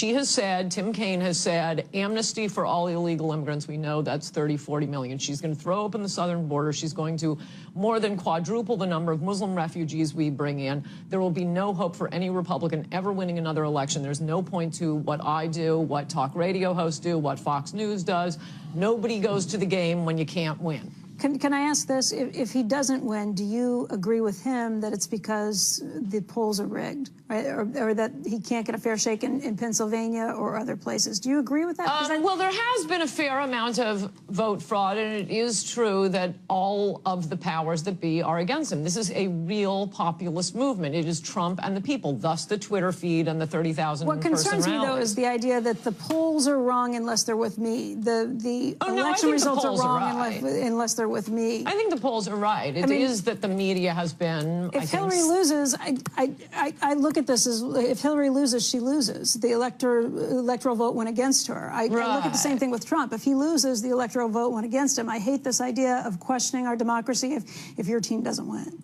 She has said, Tim Kaine has said, amnesty for all illegal immigrants. We know that's 30, 40 million. She's going to throw open the southern border. She's going to more than quadruple the number of Muslim refugees we bring in. There will be no hope for any Republican ever winning another election. There's no point to what I do, what talk radio hosts do, what Fox News does. Nobody goes to the game when you can't win. Can I ask this? If he doesn't win, do you agree with him that it's because the polls are rigged, right? Or that he can't get a fair shake in Pennsylvania or other places? Do you agree with that? Well, there has been a fair amount of vote fraud, and it is true that all of the powers that be are against him. This is a real populist movement. It is Trump and the people, thus the Twitter feed and the 30,000 person rallies. What concerns me, though, is the idea that the polls are wrong unless they're with me. The election results are wrong unless they're with me. I think the polls are right. It is that the media has been, if Hillary loses, I look at this as if Hillary loses, she loses. The electoral vote went against her. I look at the same thing with Trump. If he loses, the electoral vote went against him. I hate this idea of questioning our democracy if your team doesn't win.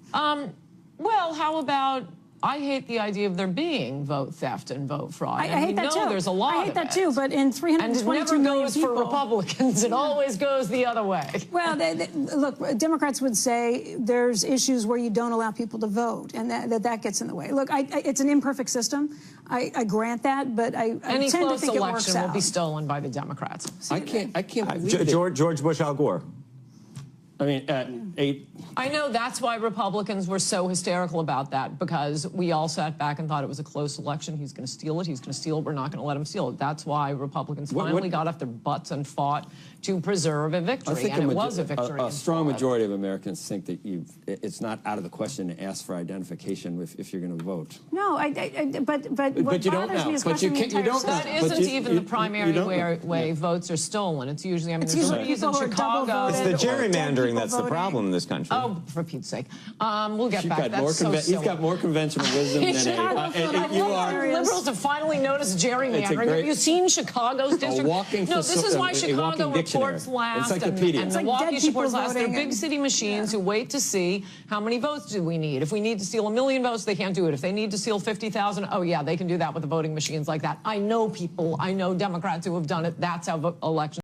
Well, how about, I hate the idea of there being vote theft and vote fraud. I hate that too. There's a lot of it. I hate that too, but in 322 million people... for Republicans. It always goes the other way. Well, look, Democrats would say there's issues where you don't allow people to vote, and that gets in the way. Look, it's an imperfect system. I grant that, but I tend to think it works out. Any close election will be stolen by the Democrats. I can't believe George Bush, Al Gore. I mean, I know that's why Republicans were so hysterical about that, because we all sat back and thought it was a close election. He's going to steal it. He's going to steal it. We're not going to let him steal it. That's why Republicans finally got off their butts and fought to preserve a victory, and it was a victory. A strong majority of Americans think that it's not out of the question to ask for identification if you're going to vote. No, but what bothers me is questioning the entire system. That isn't even the primary way votes are stolen. It's usually, I mean, there's a reason Chicago... It's the gerrymandering that's the problem in this country. Oh, for Pete's sake. We'll get back. That's so silly. He's got more conventional wisdom than you are. Liberals have finally noticed gerrymandering. Have you seen Chicago's district? No, this is why Chicago reports last and Milwaukee reports last. They're big city machines who wait to see how many votes do we need. If we need to steal 1 million votes, they can't do it. If they need to steal 50,000, oh yeah, they can do that with the voting machines like that. I know people, I know Democrats who have done it. That's how elections